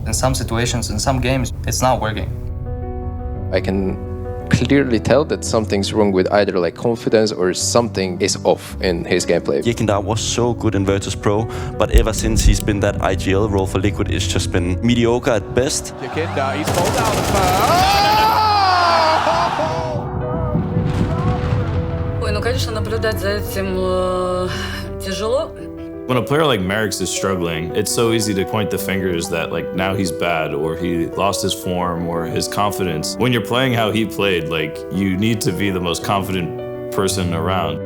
In some situations, in some games, it's not working. I can clearly tell that something's wrong with either like confidence or something is off in his gameplay. YEKINDAR was so good in Virtus Pro, but ever since he's been that IGL role for Liquid, it's just been mediocre at best. YEKINDAR, he's pulled down the Ой, ну, конечно, наблюдать за этим тяжело. When a player like Mareks is struggling, it's so easy to point the fingers that like now he's bad or he lost his form or his confidence. When you're playing how he played, like you need to be the most confident person around.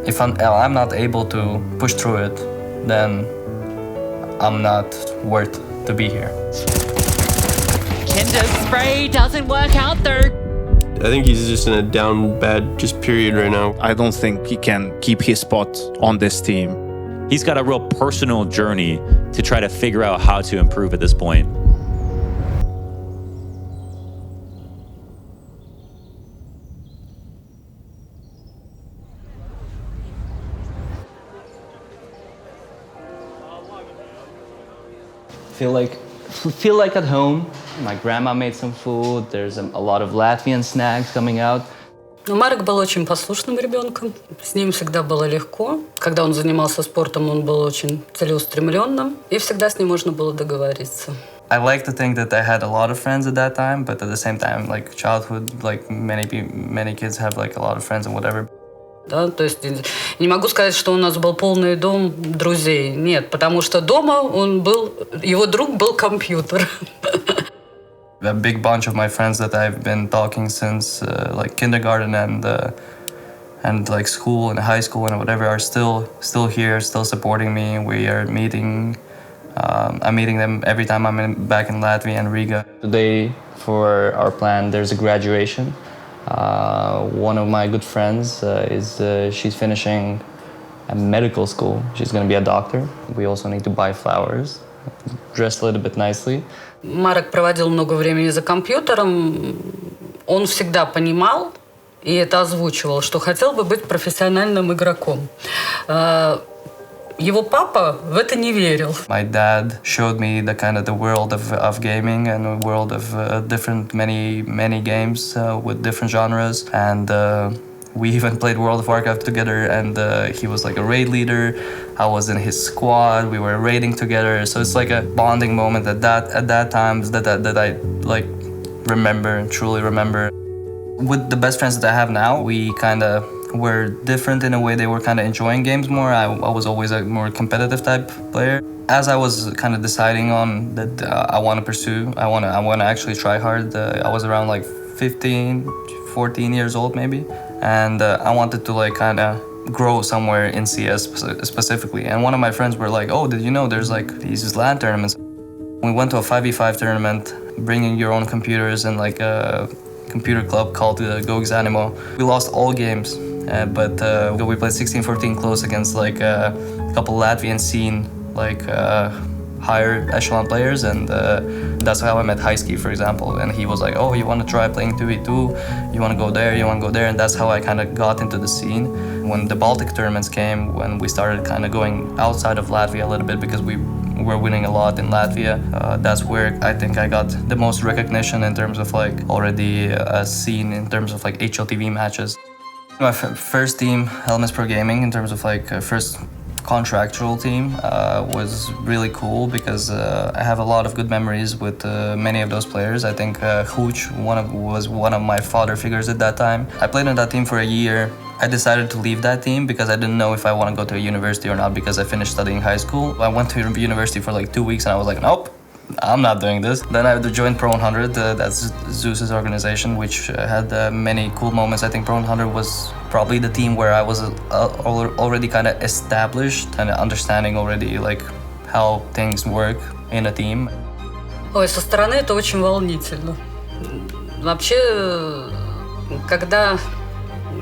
If I'm not able to push through it, then I'm not worth to be here. Kinder's spray doesn't work out though. I think he's just in a down bad period right now. I don't think he can keep his spot on this team. He's got a real personal journey to try to figure out how to improve at this point. Feel like at home. My grandma made some food. There's a lot of Latvian snacks coming out. Марек был очень послушным ребенком. С ним всегда было легко. Когда он занимался спортом, он был очень целеустремленным. И всегда с ним можно было договориться. I like to think that I had a lot of friends at that time, but at the same time, like childhood, like many kids have like a lot of friends and whatever. Да, то есть не могу сказать, что у нас был полный дом друзей. Нет, потому что дома его друг был компьютер. A big bunch of my friends that I've been talking since like kindergarten and like school and high school and whatever are still here, still supporting me. We are meeting. I'm meeting them every time I'm back in Latvia and Riga. Today, for our plan, there's a graduation. One of my good friends she's finishing a medical school. She's going to be a doctor. We also need to buy flowers, dress a little bit nicely. Марек проводил много времени за компьютером. Он всегда понимал и это озвучивал, что хотел бы быть профессиональным игроком. Его папа в это не верил. My dad showed me the world of gaming and a world of many games with different genres, and we even played World of Warcraft together, and he was like a raid leader. I was in his squad. We were raiding together, so it's like a bonding moment at that time that I like truly remember. With the best friends that I have now, we kind of were different in a way. They were kind of enjoying games more. I was always a more competitive type player. As I was kind of deciding on that I want to pursue, I want to actually try hard. I was around like 15, 14 years old maybe, and I wanted to like kind of grow somewhere in CS specifically. And one of my friends were like, "Oh, did you know there's like these LAN tournaments?" We went to a 5v5 tournament, bringing your own computers and like a computer club called Go Exanimo. We lost all games, but we played 16-14 close against like a couple Latvian scene, like higher echelon players, and that's how I met Highski, for example. And he was like, "Oh, you want to try playing 2v2? You want to go there? You want to go there?" And that's how I kind of got into the scene. When the Baltic tournaments came, when we started kind of going outside of Latvia a little bit because we were winning a lot in Latvia, that's where I think I got the most recognition in terms of like already a scene in terms of like HLTV matches. My first team, Elements Pro Gaming, in terms of like first contractual team, was really cool because I have a lot of good memories with many of those players. I think Hooch was one of my father figures at that time. I played on that team for a year. I decided to leave that team because I didn't know if I want to go to a university or not because I finished studying high school. I went to university for like 2 weeks and I was like, nope, I'm not doing this. Then I joined Pro 100, that's Zeus's organization, which had many cool moments. I think Pro 100 was probably the team where I was already kind of established and understanding already like how things work in a team. Ой, со стороны это очень волнительно. Вообще, когда,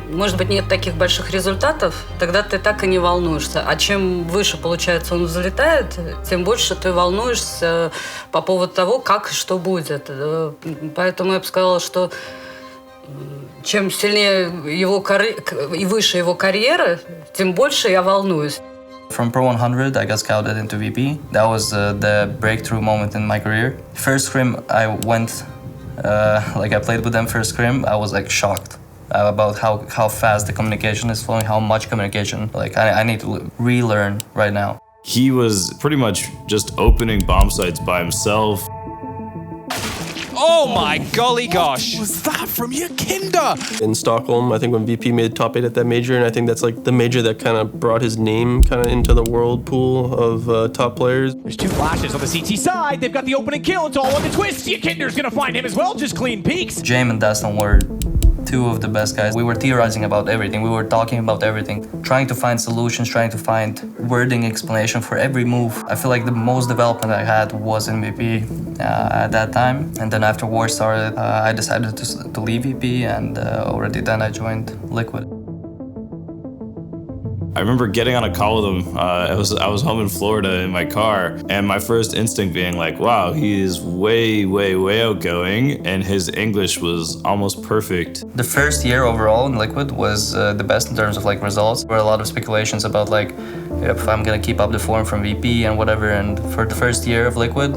может быть, нет таких больших результатов, тогда ты так и не волнуешься. А чем выше, получается, он взлетает, тем больше ты волнуешься по поводу того, как и что будет. Поэтому я бы сказала, что чем сильнее его и выше его карьера, тем больше я волнуюсь. From Pro 100, I got scouted into VP. That was the breakthrough moment in my career. First scrim, I went, I played with them first scrim, I was like shocked about how fast the communication is flowing, how much communication. Like I need to relearn right now. He was pretty much just opening bomb sites by himself. Oh my golly gosh! Was that from YEKINDAR? In Stockholm, I think when VP made top 8 at that major, and I think that's like the major that kind of brought his name kind of into the world pool of top players. There's two flashes on the CT side. They've got the opening kill. It's all on the twist. YEKINDAR's gonna find him as well. Just clean peeks. James and Dastan were two of the best guys. We were theorizing about everything. We were talking about everything, trying to find solutions, trying to find wording explanation for every move. I feel like the most development I had was in VP at that time. And then after war started, I decided to leave VP, and already then I joined Liquid. I remember getting on a call with him. I was home in Florida in my car, and my first instinct being like, wow, he is way, way, way outgoing, and his English was almost perfect. The first year overall in Liquid was the best in terms of like results. There were a lot of speculations about like if I'm gonna keep up the form from VP and whatever, and for the first year of Liquid,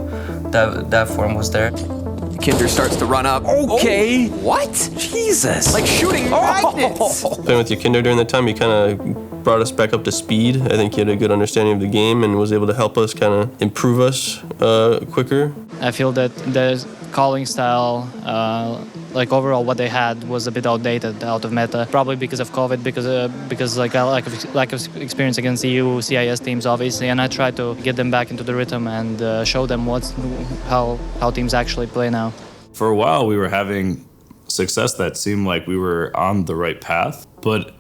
that form was there. YEKINDAR starts to run up. Okay. What? Jesus. Like shooting magnets. Playing with YEKINDAR during that time, he kind of brought us back up to speed. I think he had a good understanding of the game and was able to help us kind of improve us quicker. I feel that the calling style, like overall what they had was a bit outdated, out of meta. Probably because of COVID, because like lack of experience against EU, CIS teams obviously, and I try to get them back into the rhythm and show them how teams actually play now. For a while, we were having success that seemed like we were on the right path, but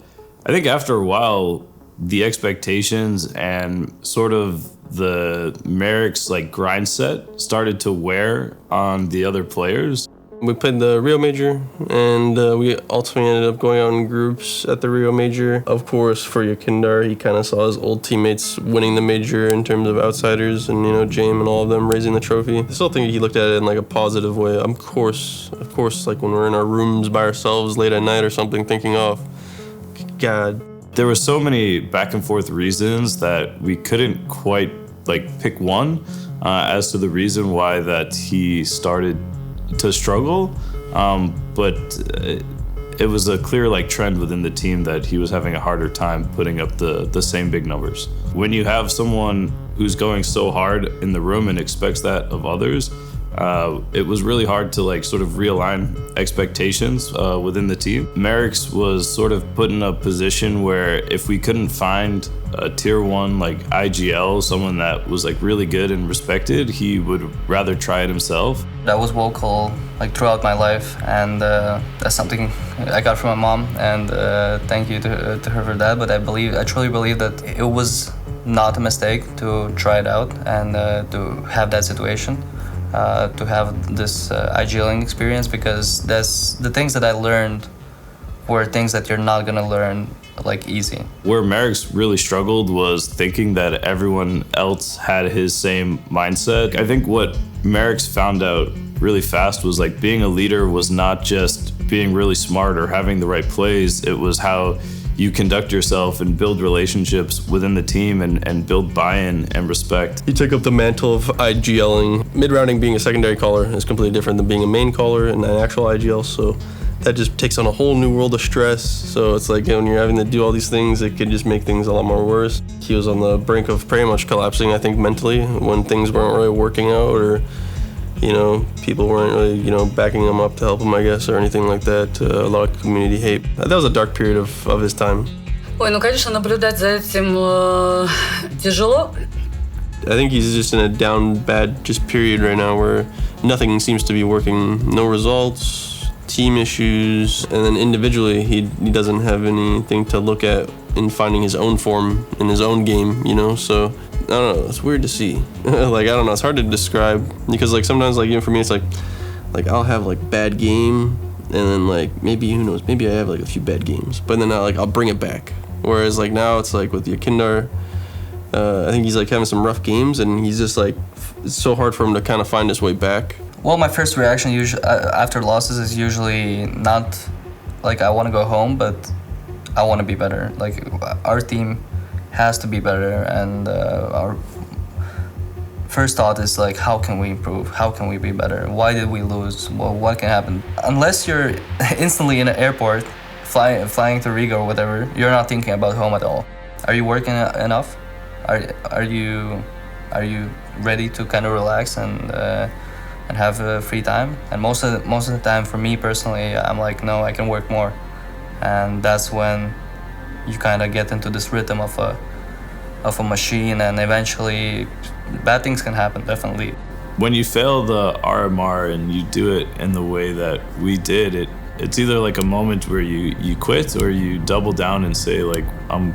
I think after a while, the expectations and sort of the Mareks like grind set started to wear on the other players. We played the Rio Major, and we ultimately ended up going out in groups at the Rio Major. Of course, for YEKINDAR, he kind of saw his old teammates winning the major in terms of outsiders, and James and all of them raising the trophy. I still think he looked at it in like a positive way. Of course, like when we're in our rooms by ourselves late at night or something, thinking, oh, God. There were so many back and forth reasons that we couldn't quite like pick one as to the reason why that he started to struggle, but it was a clear like trend within the team that he was having a harder time putting up the same big numbers. When you have someone who's going so hard in the room and expects that of others, it was really hard to like sort of realign expectations within the team. Mareks was sort of put in a position where if we couldn't find a tier 1 like IGL, someone that was like really good and respected, he would rather try it himself. I was vocal like throughout my life, and that's something I got from my mom, and thank you to her for that. But I truly believe that it was not a mistake to try it out and to have that situation. To have this IGLing experience, because that's the things that I learned were things that you're not gonna learn like easy. Where Mareks really struggled was thinking that everyone else had his same mindset. I think what Mareks found out really fast was like being a leader was not just being really smart or having the right plays, it was how you conduct yourself and build relationships within the team and build buy-in and respect. He took up the mantle of IGLing. Mid-rounding being a secondary caller is completely different than being a main caller and an actual IGL, so that just takes on a whole new world of stress. So it's like when you're having to do all these things, it could just make things a lot more worse. He was on the brink of pretty much collapsing, I think, mentally when things weren't really working out, or people weren't really, backing him up to help him, I guess, or anything like that. A lot of community hate. That was a dark period of his time. Ой, конечно, наблюдать за этим тяжело. I think he's just in a down bad period right now where nothing seems to be working. No results, team issues, and then individually he doesn't have anything to look at in finding his own form in his own game, so I don't know, it's weird to see. Like, I don't know, it's hard to describe, because like sometimes like even for me it's like I'll have like bad game, and then like maybe, who knows, maybe I have like a few bad games, but then I'll bring it back. Whereas like now it's like with YEKINDAR, I think he's like having some rough games, and he's just like, it's so hard for him to kind of find his way back. Well, my first reaction usually after losses is usually not like I want to go home, but I want to be better. Like, our team has to be better, and our first thought is like, how can we improve? How can we be better? Why did we lose? Well, what can happen? Unless you're instantly in an airport, flying to Riga or whatever, you're not thinking about home at all. Are you working enough? Are you ready to kind of relax and have free time? And most of the time, for me personally, I'm like, no, I can work more, and that's when you kind of get into this rhythm of a machine, and eventually bad things can happen, definitely. When you fail the RMR and you do it in the way that we did, it's either like a moment where you quit or you double down and say like, I'm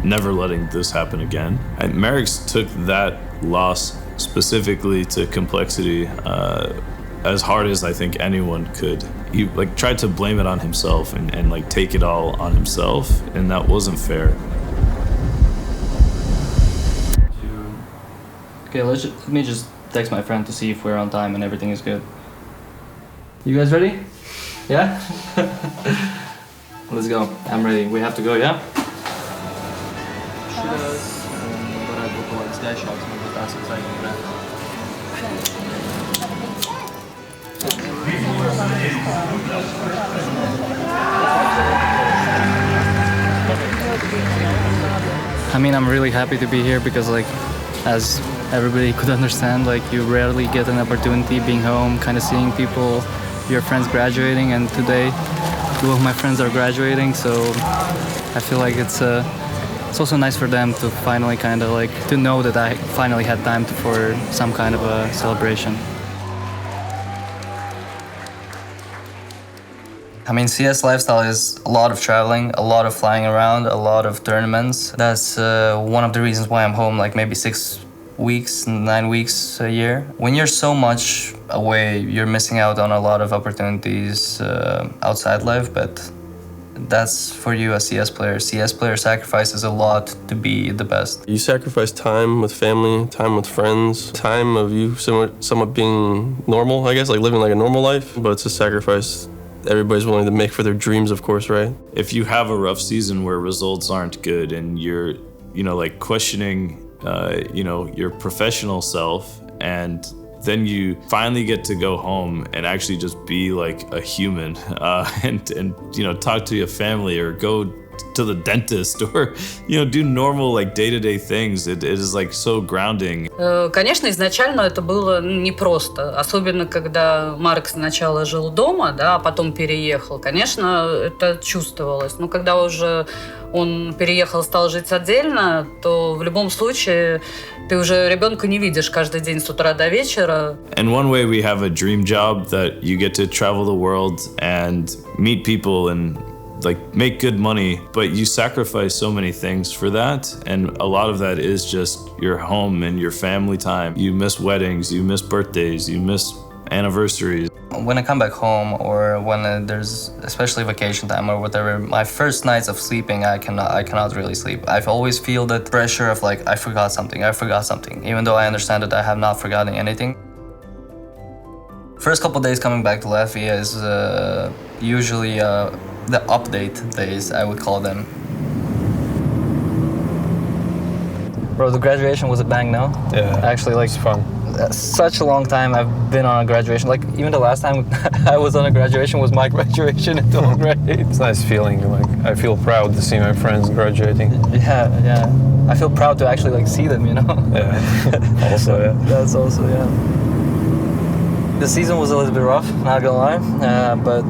never letting this happen again. And Mareks took that loss specifically to complexity as hard as I think anyone could. He like tried to blame it on himself and like take it all on himself, and that wasn't fair. Okay, let me just text my friend to see if we're on time and everything is good. You guys ready? Yeah? Let's go. I'm ready. We have to go, yeah? I mean, I'm really happy to be here because, like, as everybody could understand, like, you rarely get an opportunity being home, kind of seeing people, your friends graduating, and today 2 of my friends are graduating, so I feel like it's also nice for them to finally kind of like to know that I finally had time for some kind of a celebration. I mean, CS lifestyle is a lot of traveling, a lot of flying around, a lot of tournaments. That's one of the reasons why I'm home like maybe 6 weeks, 9 weeks a year. When you're so much away, you're missing out on a lot of opportunities outside life, but that's for you as CS player. CS player sacrifices a lot to be the best. You sacrifice time with family, time with friends, time of you somewhat being normal, I guess, like living like a normal life, but it's a sacrifice everybody's willing to make for their dreams, of course, right? If you have a rough season where results aren't good and you're, like questioning, your professional self, and then you finally get to go home and actually just be like a human and talk to your family or go to the dentist or do normal like day-to-day things. It is like so grounding. Конечно, изначально это было непросто, особенно когда Марекс сначала жил дома, да, а потом переехал. Конечно, это чувствовалось. Но когда уже он переехал, стал жить отдельно, то в любом случае ты уже ребенка не видишь каждый день с утра до вечера. In one way, we have a dream job that you get to travel the world and meet people and like make good money, but you sacrifice so many things for that, and a lot of that is just your home and your family time. You miss weddings, you miss birthdays, you miss anniversaries. When I come back home or when there's especially vacation time or whatever, my first nights of sleeping, I cannot really sleep. I always feel that pressure of like, I forgot something, even though I understand that I have not forgotten anything. First couple days coming back to Latvia is usually the update days, I would call them. Bro, the graduation was a bang, no? Yeah. Actually, like, it's fun. Such a long time I've been on a graduation. Like, even the last time I was on a graduation was my graduation in 12th grade. It's a nice feeling. Like, I feel proud to see my friends graduating. Yeah. I feel proud to actually like see them, Yeah. Also, yeah. That's also, yeah. The season was a little bit rough, not gonna lie, but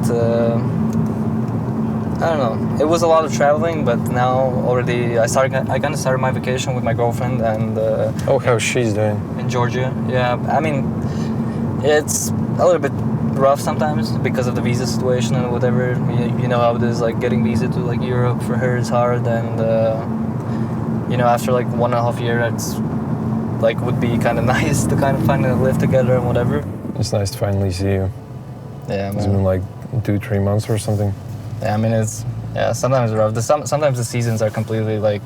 I don't know. It was a lot of traveling, but now already I kind of started my vacation with my girlfriend and. How's she's doing? In Georgia, yeah. I mean, it's a little bit rough sometimes because of the visa situation and whatever. You know how it is, like getting visa to like Europe for her is hard, and after like 1.5 years, it's like would be kind of nice to kind of finally live together and whatever. It's nice to finally see you. Yeah, man. It's been like 2-3 months or something. Yeah, I mean, sometimes it's rough. Sometimes the seasons are completely like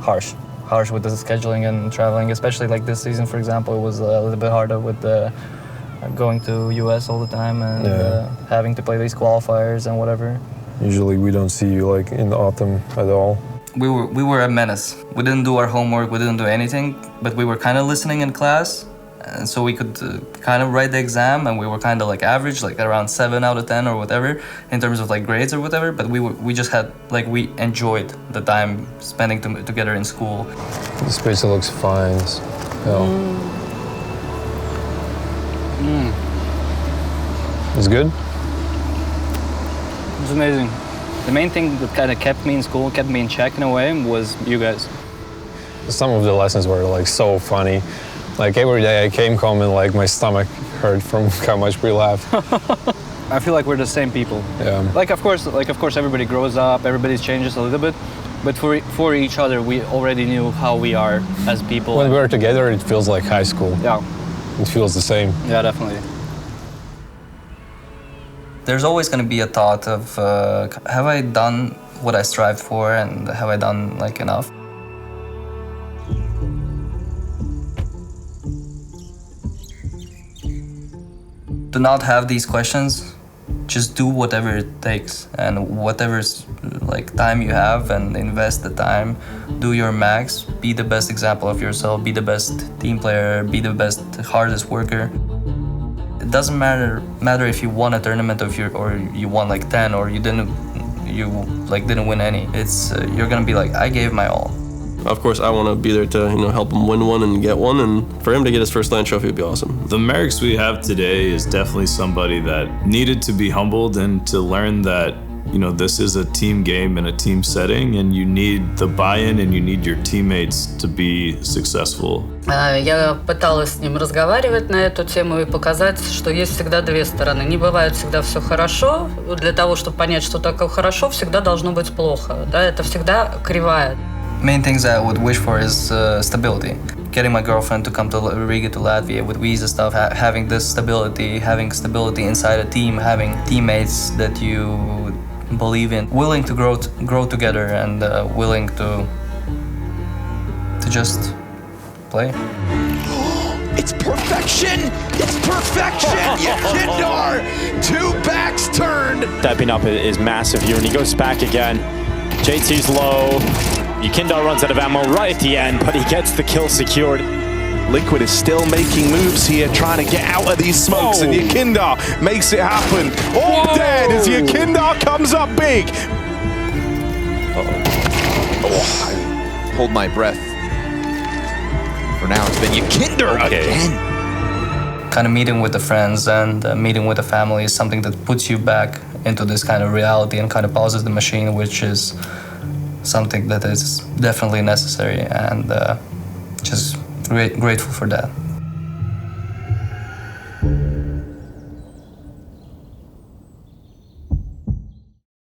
harsh with the scheduling and traveling, especially like this season, for example. It was a little bit harder with going to US all the time and having to play these qualifiers and whatever. Usually we don't see you like in the autumn at all. we were a menace. We didn't do our homework, we didn't do anything, but we were kind of listening in class, and so we could kind of write the exam, and we were kind of like average, like around 7 out of 10 or whatever in terms of like grades or whatever. But we just had like, we enjoyed the time spending together in school. This pizza looks fine as hell. It's good? It's amazing. The main thing that kind of kept me in school, kept me in check in a way, was you guys. Some of the lessons were like so funny. Like every day I came home and like my stomach hurt from how much we laughed. I feel like we're the same people. Yeah. Like of course everybody grows up, everybody changes a little bit, but for each other we already knew how we are as people. When we're together, it feels like high school. Yeah. It feels the same. Yeah, definitely. There's always going to be a thought of, have I done what I strived for, and have I done like enough? Do not have these questions. Just do whatever it takes, and whatever's like time you have, and invest the time. Do your max. Be the best example of yourself. Be the best team player. Be the best, hardest worker. It doesn't matter if you won a tournament or you won like 10 or you didn't win any. It's you're gonna be like, I gave my all. Of course, I want to be there to help him win one and get one, and for him to get his first land trophy would be awesome. The Mareks we have today is definitely somebody that needed to be humbled and to learn that this is a team game and a team setting, and you need the buy-in and you need your teammates to be successful. Я пыталась с ним разговаривать на эту тему и показать, что есть всегда две стороны. Не бывает всегда все хорошо. Для того, чтобы понять, что такое хорошо, всегда должно быть плохо. Да, это всегда кривая. Main things I would wish for is stability. Getting my girlfriend to come to Riga, to Latvia with visa stuff, having this stability, having stability inside a team, having teammates that you believe in, willing to grow together, and willing to just play. It's perfection! It's perfection! YEKINDAR! 2 backs turned! Stepping up is massive here, and he goes back again. JT's low. YEKINDAR runs out of ammo right at the end, but he gets the kill secured. Liquid is still making moves here, trying to get out of these smokes, and YEKINDAR makes it happen. All dead as YEKINDAR comes up big. I hold my breath. For now, it's been YEKINDAR again. Kind of meeting with the friends and meeting with the family is something that puts you back into this kind of reality and kind of pauses the machine, which is something that is definitely necessary, and just grateful for that.